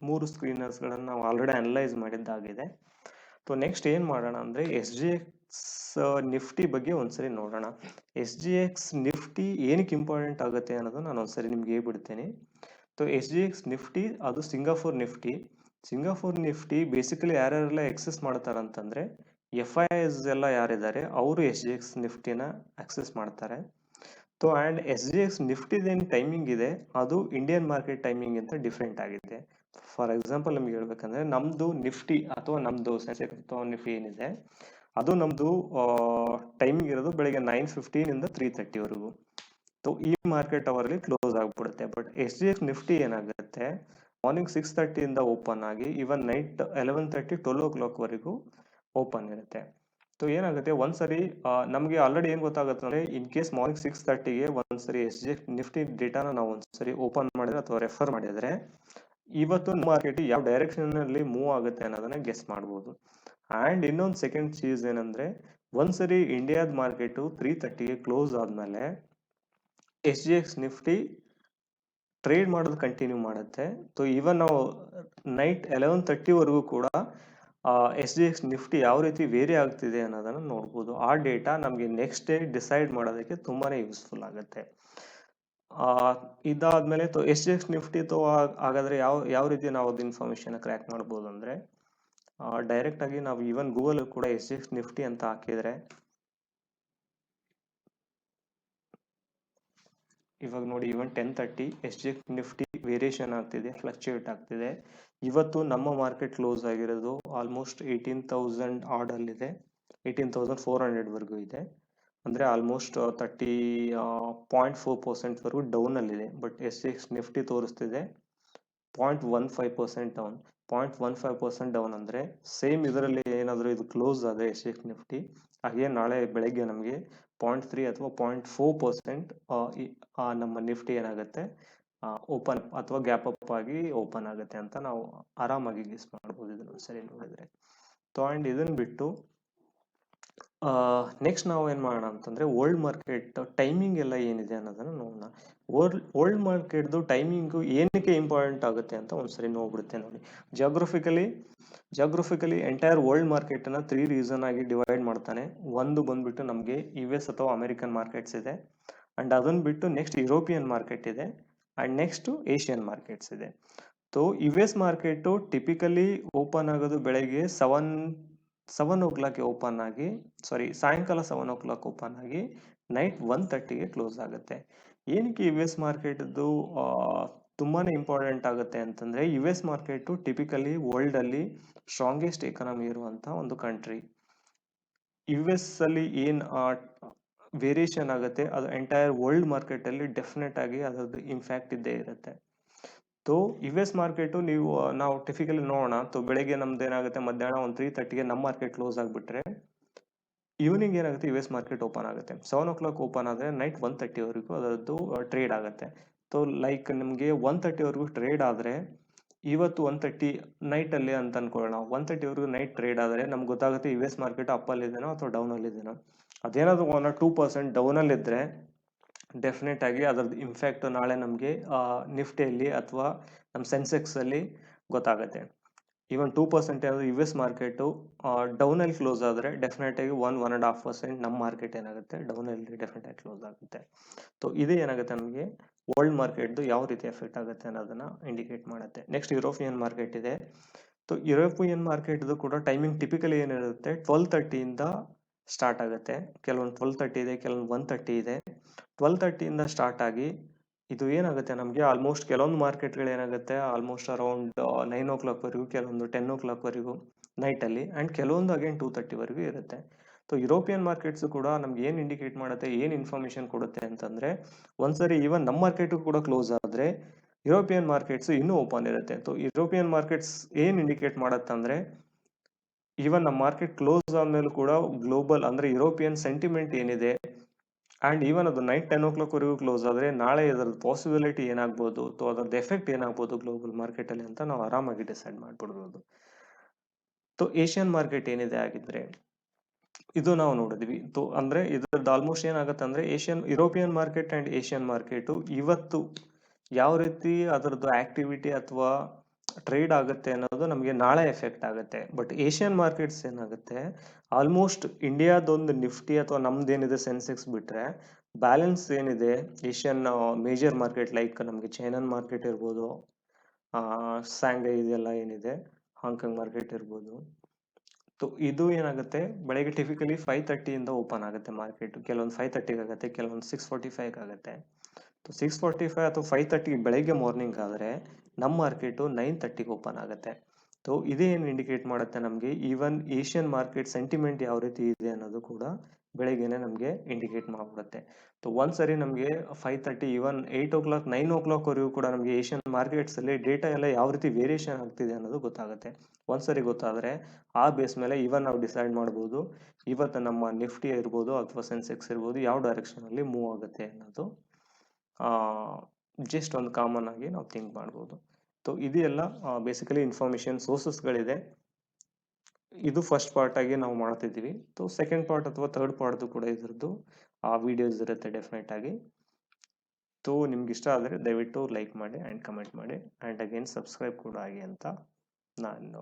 [SPEAKER 1] 3 ಸ್ಕ್ರೀನರ್ಸ್ಗಳನ್ನು ನಾವು ಆಲ್ರೆಡಿ ಅನಲೈಸ್ ಮಾಡಿದ್ದಾಗಿದೆ. ನೆಕ್ಸ್ಟ್ ಏನು ಮಾಡೋಣ ಅಂದರೆ SGX ನಿಫ್ಟಿ ಬಗ್ಗೆ ಒಂದ್ಸರಿ ನೋಡೋಣ. SGX ನಿಫ್ಟಿ ಏನಕ್ಕೆ ಇಂಪಾರ್ಟೆಂಟ್ ಆಗುತ್ತೆ ಅನ್ನೋದು ನಾನು ಒಂದ್ಸರಿ ನಿಮ್ಗೆ ಹೇಳ್ಬಿಡ್ತೀನಿ. SGX ನಿಫ್ಟಿ ಅದು ಸಿಂಗಾಪುರ್ ನಿಫ್ಟಿ ಬೇಸಿಕಲಿ ಯಾರ್ಯಾರೆಲ್ಲ ಎಕ್ಸೆಸ್ ಮಾಡ್ತಾರಂತಂದರೆ FIIs ಎಲ್ಲ ಯಾರಿದ್ದಾರೆ ಅವರು SGX ನಿಫ್ಟಿನ ಆಕ್ಸೆಸ್ ಮಾಡ್ತಾರೆ. ಆ್ಯಂಡ್ SGX ನಿಫ್ಟಿದೇನು ಟೈಮಿಂಗ್ ಇದೆ ಅದು ಇಂಡಿಯನ್ ಮಾರ್ಕೆಟ್ ಟೈಮಿಂಗ್ ಅಂತ ಡಿಫ್ರೆಂಟ್ ಆಗಿದೆ. ಫಾರ್ ಎಕ್ಸಾಂಪಲ್ ನಿಮ್ಗೆ ಹೇಳ್ಬೇಕಂದ್ರೆ ನಮ್ಮದು ನಿಫ್ಟಿ ಅಥವಾ ನಮ್ಮದು ಸೆನ್ಸೆಕ್ಸ್ ಅಥವಾ ನಿಫ್ಟಿ ಏನಿದೆ ಅದು ನಮ್ಮದು ಟೈಮಿಂಗ್ ಇರೋದು ಬೆಳಗ್ಗೆ 9:15 3:30ವರೆಗೂ. ಈ ಮಾರ್ಕೆಟ್ ಅವರಲ್ಲಿ ಕ್ಲೋಸ್ ಆಗಿಬಿಡುತ್ತೆ. ಬಟ್ SGX ನಿಫ್ಟಿ ಏನಾಗುತ್ತೆ ಮಾರ್ನಿಂಗ್ 6:30 ಓಪನ್ ಆಗಿ ಇವನ್ ನೈಟ್ 11:30 12 o'clockವರೆಗೂ ಓಪನ್ ಇರುತ್ತೆ. ಏನಾಗುತ್ತೆ ಒಂದ್ಸರಿ ನಮಗೆ ಆಲ್ರೆಡಿ ಏನು ಗೊತ್ತಾಗುತ್ತೆ ಅಂದರೆ ಇನ್ ಕೇಸ್ ಮಾರ್ನಿಂಗ್ 6:30ಗೆ ಒಂದ್ಸರಿ SGX ನಿಫ್ಟಿ ಡೇಟಾನ ನಾವು ಒಂದ್ಸರಿ ಓಪನ್ ಮಾಡಿದ್ರೆ ಅಥವಾ ರೆಫರ್ ಮಾಡಿದ್ರೆ ಇವತ್ತು ಮಾರ್ಕೆಟ್ ಯಾವ ಡೈರೆಕ್ಷನ್ನಲ್ಲಿ ಮೂವ್ ಆಗುತ್ತೆ ಅನ್ನೋದನ್ನ ಗೆಸ್ ಮಾಡ್ಬೋದು. ಆ್ಯಂಡ್ ಇನ್ನೊಂದು ಸೆಕೆಂಡ್ ಚೀಸ್ ಏನಂದರೆ ಒಂದ್ಸರಿ ಇಂಡಿಯಾದ ಮಾರ್ಕೆಟು 3:30ಗೆ ಕ್ಲೋಸ್ ಆದಮೇಲೆ SGX ನಿಫ್ಟಿ ಟ್ರೇಡ್ ಮಾಡೋದು ಕಂಟಿನ್ಯೂ ಮಾಡುತ್ತೆ. ಈವನ್ ನಾವು ನೈಟ್ 11:30ವರೆಗೂ ಕೂಡ SGX ನಿಫ್ಟಿ ಯಾವ ರೀತಿ ವೇರಿ ಆಗ್ತಿದೆ ಅನ್ನೋದನ್ನು ನೋಡ್ಬೋದು. ಆ ಡೇಟಾ ನಮಗೆ ನೆಕ್ಸ್ಟ್ ಡೇ ಡಿಸೈಡ್ ಮಾಡೋದಕ್ಕೆ ತುಂಬಾ ಯೂಸ್ಫುಲ್ ಆಗುತ್ತೆ. ಇದಾದ್ಮೇಲೆ SGX ನಿಫ್ಟಿ ಹಾಗಾದರೆ ಯಾವ ರೀತಿ ನಾವು ಅದು ಇನ್ಫಾರ್ಮೇಷನ್ ಕ್ರ್ಯಾಕ್ ಮಾಡ್ಬೋದು ಅಂದರೆ ಡೈರೆಕ್ಟ್ ಆಗಿ ನಾವು ಈವನ್ ಗೂಗಲ್ ಕೂಡ SGX ನಿಫ್ಟಿ ಅಂತ ಹಾಕಿದ್ರೆ ಇವಾಗ ನೋಡಿ ಈವನ್ 10:30 SGX ನಿಫ್ಟಿ ವೇರಿಯೇಷನ್ ಆಗ್ತಿದೆ, ಫ್ಲಕ್ಚುಯೇಟ್ ಆಗ್ತಿದೆ. ಇವತ್ತು ನಮ್ಮ ಮಾರ್ಕೆಟ್ ಕ್ಲೋಸ್ ಆಗಿರೋದು ಆಲ್ಮೋಸ್ಟ್ 18,000 ಆರ್ಡರ್ಲಿದೆ, 18,400 ವರ್ಗೂ ಇದೆ. ಅಂದರೆ ಆಲ್ಮೋಸ್ಟ್ 30.4% ವರೆಗೂ ಡೌನಲ್ಲಿದೆ. ಬಟ್ SGX ನಿಫ್ಟಿ ತೋರಿಸ್ತಿದೆ 0.15% ಡೌನ್. 0.15% ಡೌನ್ ಅಂದರೆ ಸೇಮ್ ಇದರಲ್ಲಿ ಏನಾದರೂ ಇದು ಕ್ಲೋಸ್ ಆದರೆ SGX ನಿಫ್ಟಿ ಹಾಗೆ ನಾಳೆ ಬೆಳಗ್ಗೆ ನಮಗೆ 0.3 ಅಥವಾ 0.4% ನಮ್ಮ ನಿಫ್ಟಿ ಏನಾಗುತ್ತೆ ಓಪನ್ ಅಥವಾ ಗ್ಯಾಪ್ ಅಪ್ ಆಗಿ ಓಪನ್ ಆಗುತ್ತೆ ಅಂತ ನಾವು ಆರಾಮಾಗಿ ಗೆಸ್ ಮಾಡ್ಬೋದು ಇದನ್ನು ಸರಿ ನೋಡಿದರೆ. ಆ್ಯಂಡ್ ಇದನ್ನು ಬಿಟ್ಟು ನೆಕ್ಸ್ಟ್ ನಾವು ಏನು ಮಾಡೋಣ ಅಂತಂದರೆ ಓಲ್ಡ್ ಮಾರ್ಕೆಟ್ ಟೈಮಿಂಗ್ ಎಲ್ಲ ಏನಿದೆ ಅನ್ನೋದನ್ನು ನೋಡೋಣ. ಓಲ್ಡ್ ಮಾರ್ಕೆಟ್ದು ಟೈಮಿಂಗು ಏನಕ್ಕೆ ಇಂಪಾರ್ಟೆಂಟ್ ಆಗುತ್ತೆ ಅಂತ ಒಂದ್ಸರಿ ನೋಡ್ಬಿಡುತ್ತೆ ನೋಡಿ. ಜಾಗ್ರಫಿಕಲಿ ಎಂಟೈರ್ ವರ್ಲ್ಡ್ ಮಾರ್ಕೆಟನ್ನು 3 ರೀಸನ್ ಆಗಿ ಡಿವೈಡ್ ಮಾಡ್ತಾನೆ. ಒಂದು ಬಂದ್ಬಿಟ್ಟು ನಮಗೆ US ಅಥವಾ ಅಮೆರಿಕನ್ ಮಾರ್ಕೆಟ್ಸ್ ಇದೆ, ಆ್ಯಂಡ್ ಅದನ್ನು ಬಿಟ್ಟು ನೆಕ್ಸ್ಟ್ ಯುರೋಪಿಯನ್ ಮಾರ್ಕೆಟ್ ಇದೆ, ಆ್ಯಂಡ್ ನೆಕ್ಸ್ಟು ಏಷ್ಯನ್ ಮಾರ್ಕೆಟ್ಸ್ ಇದೆ. US ಮಾರ್ಕೆಟು ಟಿಪಿಕಲಿ ಓಪನ್ ಆಗೋದು ಬೆಳಗ್ಗೆ 7 o'clock ಓಪನ್ ಆಗಿ ಸಾಯಂಕಾಲ 7 o'clock ಓಪನ್ ಆಗಿ ನೈಟ್ 1:30ಗೆ ಕ್ಲೋಸ್ ಆಗುತ್ತೆ. ಏನಕ್ಕೆ US ಮಾರ್ಕೆಟ್ದು ತುಂಬಾ ಇಂಪಾರ್ಟೆಂಟ್ ಆಗುತ್ತೆ ಅಂತಂದರೆ US ಮಾರ್ಕೆಟು ಟಿಪಿಕಲಿ ವರ್ಲ್ಡಲ್ಲಿ ಸ್ಟ್ರಾಂಗೆಸ್ಟ್ ಎಕಾನಮಿ ಇರುವಂಥ ಒಂದು ಕಂಟ್ರಿ. US ಅಲ್ಲಿ ಏನು ವೇರಿಯೇಷನ್ ಆಗುತ್ತೆ ಅದು ಎಂಟೈರ್ ವರ್ಲ್ಡ್ ಮಾರ್ಕೆಟಲ್ಲಿ ಡೆಫಿನೆಟ್ ಆಗಿ ಅದರದ್ದು ಇಂಪ್ಯಾಕ್ಟ್ ಇದ್ದೇ ಇರುತ್ತೆ. US ಮಾರ್ಕೆಟು ನಾವು ಟಿಪಿಕಲಿ ನೋಡೋಣ. ಬೆಳಗ್ಗೆ ನಮ್ದು ಏನಾಗುತ್ತೆ ಮಧ್ಯಾಹ್ನ 3:30ಗೆ ನಮ್ಮ ಮಾರ್ಕೆಟ್ ಕ್ಲೋಸ್ ಆಗಿಬಿಟ್ರೆ ಈವ್ನಿಂಗ್ ಏನಾಗುತ್ತೆ US ಮಾರ್ಕೆಟ್ ಓಪನ್ ಆಗುತ್ತೆ. 7 o'clock ಓಪನ್ ಆದರೆ ನೈಟ್ 1:30ವರೆಗೂ ಅದರದ್ದು ಟ್ರೇಡ್ ಆಗುತ್ತೆ. ಲೈಕ್ ನಿಮಗೆ 1:30ವರೆಗೂ ಟ್ರೇಡ್ ಆದರೆ ಇವತ್ತು 1:30 ನೈಟಲ್ಲಿ ಅಂತ ಅನ್ಕೊಳ್ಳೋಣ. 1:30ವರೆಗೂ ನೈಟ್ ಟ್ರೇಡ್ ಆದರೆ ನಮ್ಗೆ ಗೊತ್ತಾಗುತ್ತೆ US ಮಾರ್ಕೆಟ್ ಅಪ್ಪಲ್ಲಿದೆನೋ ಅಥವಾ ಡೌನಲ್ಲಿದೆನೋ. ಅದೇನಾದರೂ 1 or 2% ಡೌನಲ್ಲಿದ್ದರೆ ಡೆಫಿನೆಟ್ ಆಗಿ ಅದರದ್ದು ಇಂಪ್ಯಾಕ್ಟ್ ನಾಳೆ ನಮಗೆ ನಿಫ್ಟಿಯಲ್ಲಿ ಅಥವಾ ನಮ್ಮ ಸೆನ್ಸೆಕ್ಸಲ್ಲಿ ಗೊತ್ತಾಗುತ್ತೆ. ಈವನ್ 2% ಏನಾದರೂ US ಮಾರ್ಕೆಟು ಡೌನಲ್ಲಿ ಕ್ಲೋಸ್ ಆದರೆ ಡೆಫಿನೆಟ್ ಆಗಿ 1.5% ನಮ್ಮ ಮಾರ್ಕೆಟ್ ಏನಾಗುತ್ತೆ ಡೌನಲ್ಲಿ ಡೆಫಿನೆಟ್ ಆಗಿ ಕ್ಲೋಸ್ ಆಗುತ್ತೆ. ಇದು ಏನಾಗುತ್ತೆ ನಮಗೆ ವರ್ಲ್ಡ್ ಮಾರ್ಕೆಟ್ದು ಯಾವ ರೀತಿ ಎಫೆಕ್ಟ್ ಆಗುತ್ತೆ ಅನ್ನೋದನ್ನು ಇಂಡಿಕೇಟ್ ಮಾಡುತ್ತೆ. ನೆಕ್ಸ್ಟ್ ಯುರೋಪಿಯನ್ ಮಾರ್ಕೆಟ್ ಇದೆ. ಯುರೋಪಿಯನ್ ಮಾರ್ಕೆಟ್ದು ಕೂಡ ಟೈಮಿಂಗ್ ಟಿಪಿಕಲಿ ಏನಿರುತ್ತೆ 12:30ಇಂದ ಸ್ಟಾರ್ಟ್ ಆಗುತ್ತೆ. ಕೆಲವೊಂದು 12:30 ಇದೆ, ಕೆಲವೊಂದು 1:30 ಇದೆ. 12:30ಇಂದ ಸ್ಟಾರ್ಟ್ ಆಗಿ ಇದು ಏನಾಗುತ್ತೆ ನಮಗೆ ಆಲ್ಮೋಸ್ಟ್ ಕೆಲವೊಂದು ಮಾರ್ಕೆಟ್ಗಳು ಏನಾಗುತ್ತೆ ಆಲ್ಮೋಸ್ಟ್ ಅರೌಂಡ್ 9 o'clock ವರೆಗೂ, ಕೆಲವೊಂದು 10 o'clock ವರೆಗೂ ನೈಟಲ್ಲಿ, ಆ್ಯಂಡ್ ಕೆಲವೊಂದು ಅಗೇನ್ 2:30ವರೆಗೂ ಇರುತ್ತೆ. ಯುರೋಪಿಯನ್ ಮಾರ್ಕೆಟ್ಸು ಕೂಡ ನಮ್ಗೆ ಏನು ಇಂಡಿಕೇಟ್ ಮಾಡುತ್ತೆ, ಏನು ಇನ್ಫಾರ್ಮೇಷನ್ ಕೊಡುತ್ತೆ ಅಂತಂದರೆ ಒಂದ್ಸರಿ ಈವನ್ ನಮ್ಮ ಮಾರ್ಕೆಟು ಕೂಡ ಕ್ಲೋಸ್ ಆದರೆ ಯುರೋಪಿಯನ್ ಮಾರ್ಕೆಟ್ಸು ಇನ್ನೂ ಓಪನ್ ಇರುತ್ತೆ. ಯುರೋಪಿಯನ್ ಮಾರ್ಕೆಟ್ಸ್ ಏನು ಇಂಡಿಕೇಟ್ ಮಾಡುತ್ತಂದರೆ ಈವನ್ ನಮ್ಮ ಮಾರ್ಕೆಟ್ ಕ್ಲೋಸ್ ಆದಮೇಲೂ ಕೂಡ ಗ್ಲೋಬಲ್ ಅಂದರೆ ಯುರೋಪಿಯನ್ ಸೆಂಟಿಮೆಂಟ್ ಏನಿದೆ, ಆ್ಯಂಡ್ ಈವನ್ ಅದು ನೈಟ್ 10 o'clock ವರೆಗೂ ಕ್ಲೋಸ್ ಆದರೆ ನಾಳೆ ಅದರದ್ದು ಪಾಸಿಬಿಲಿಟಿ ಏನಾಗ್ಬೋದು ಅಥವಾ ಅದರದ್ದು ಎಫೆಕ್ಟ್ ಏನಾಗ್ಬೋದು ಗ್ಲೋಬಲ್ ಮಾರ್ಕೆಟಲ್ಲಿ ಅಂತ ನಾವು ಆರಾಮಾಗಿ ಡಿಸೈಡ್ ಮಾಡಿಬಿಡ್ಬೋದು. ಏಷ್ಯನ್ ಮಾರ್ಕೆಟ್ ಏನಿದೆ ಆಗಿದ್ರೆ ಇದು ನಾವು ನೋಡಿದ್ವಿ. ಅಂದರೆ ಇದರದ್ದು ಆಲ್ಮೋಸ್ಟ್ ಏನಾಗುತ್ತೆ ಅಂದರೆ European market and Asian market ಇವತ್ತು ಯಾವ ರೀತಿ ಅದರದ್ದು ಆಕ್ಟಿವಿಟಿ ಅಥವಾ ಟ್ರೇಡ್ ಆಗುತ್ತೆ ಅನ್ನೋದು ನಮಗೆ ನಾಳೆ ಎಫೆಕ್ಟ್ ಆಗುತ್ತೆ. ಬಟ್ ಏಷ್ಯನ್ ಮಾರ್ಕೆಟ್ಸ್ ಏನಾಗುತ್ತೆ ಆಲ್ಮೋಸ್ಟ್ ಇಂಡಿಯಾದೊಂದು ನಿಫ್ಟಿ ಅಥವಾ ನಮ್ದೇನಿದೆ ಸೆನ್ಸೆಕ್ಸ್ ಬಿಟ್ಟರೆ ಬ್ಯಾಲೆನ್ಸ್ ಏನಿದೆ ಏಷ್ಯನ್ ಮೇಜರ್ ಮಾರ್ಕೆಟ್ ಲೈಕ್ ನಮಗೆ ಚೈನನ್ ಮಾರ್ಕೆಟ್ ಇರ್ಬೋದು, ಶಾಂಘೈ ಇದೆಲ್ಲ ಏನಿದೆ, ಹಾಂಗ್ಕಾಂಗ್ ಮಾರ್ಕೆಟ್ ಇರ್ಬೋದು. ಇದು ಏನಾಗುತ್ತೆ ಬೆಳಗ್ಗೆ ಟಿಪಿಕಲಿ 5:30ಇಂದ ಓಪನ್ ಆಗುತ್ತೆ ಮಾರ್ಕೆಟ್. ಕೆಲವೊಂದು 5:30ಗೆ ಆಗುತ್ತೆ, ಕೆಲವೊಂದು 6:45ಗೆ ಆಗುತ್ತೆ. 6:45 ಅಥವಾ 5:30 ಬೆಳಗ್ಗೆ ಮಾರ್ನಿಂಗ್ ಆದರೆ ನಮ್ಮ ಮಾರ್ಕೆಟು 9:30ಗೆ ಓಪನ್ ಆಗುತ್ತೆ. ಇದೇನು ಇಂಡಿಕೇಟ್ ಮಾಡುತ್ತೆ ನಮಗೆ ಈವನ್ ಏಷ್ಯನ್ ಮಾರ್ಕೆಟ್ ಸೆಂಟಿಮೆಂಟ್ ಯಾವ ರೀತಿ ಇದೆ ಅನ್ನೋದು ಕೂಡ ಬೆಳಗ್ಗೆನೆ ನಮಗೆ ಇಂಡಿಕೇಟ್ ಮಾಡಿಬಿಡುತ್ತೆ. ಒಂದ್ಸರಿ ನಮಗೆ 5:30 ಈವನ್ 8 o'clock 9 o'clock ವರೆಗೂ ಕೂಡ ನಮಗೆ ಏಷ್ಯನ್ ಮಾರ್ಕೆಟ್ಸಲ್ಲಿ ಡೇಟಾ ಎಲ್ಲ ಯಾವ ರೀತಿ ವೇರಿಯೇಷನ್ ಆಗ್ತಿದೆ ಅನ್ನೋದು ಗೊತ್ತಾಗುತ್ತೆ. ಒಂದ್ಸರಿ ಗೊತ್ತಾದರೆ ಆ ಬೇಸ್ ಮೇಲೆ ಈವನ್ ನಾವು ಡಿಸೈಡ್ ಮಾಡ್ಬೋದು ಇವತ್ತು ನಮ್ಮ ನಿಫ್ಟಿ ಇರ್ಬೋದು ಅಥವಾ ಸೆನ್ಸೆಕ್ಸ್ ಇರ್ಬೋದು ಯಾವ ಡೈರೆಕ್ಷನಲ್ಲಿ ಮೂವ್ ಆಗುತ್ತೆ ಅನ್ನೋದು ಜಸ್ಟ್ ಒಂದು ಕಾಮನ್ ಆಗಿ ನಾವು ಥಿಂಕ್ ಮಾಡ್ಬೋದು. ಇದೆಲ್ಲ ಬೇಸಿಕಲಿ ಇನ್ಫಾರ್ಮೇಷನ್ ಸೋರ್ಸಸ್ಗಳಿದೆ. ಇದು ಫಸ್ಟ್ ಪಾರ್ಟ್ ಆಗಿ ನಾವು ಮಾಡ್ತಿದ್ದೀವಿ. ಸೆಕೆಂಡ್ ಪಾರ್ಟ್ ಅಥವಾ ಥರ್ಡ್ ಪಾರ್ಟ್ದು ಕೂಡ ಇದ್ರದ್ದು ವಿಡಿಯೋಸ್ ಇರುತ್ತೆ ಡೆಫಿನೆಟ್ ಆಗಿ. ನಿಮ್ಗೆ ಇಷ್ಟ ಆದರೆ ದಯವಿಟ್ಟು ಲೈಕ್ ಮಾಡಿ ಆ್ಯಂಡ್ ಕಮೆಂಟ್ ಮಾಡಿ, ಆ್ಯಂಡ್ ಅಗೇನ್ ಸಬ್ಸ್ಕ್ರೈಬ್ ಕೂಡ ಆಗಿ ಅಂತ ನಾನು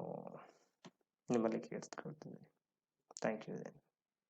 [SPEAKER 1] ನಿಮ್ಮಲ್ಲಿ ಕೇಳಿಸ್ಕೊಳ್ತೀನಿ. Thank you.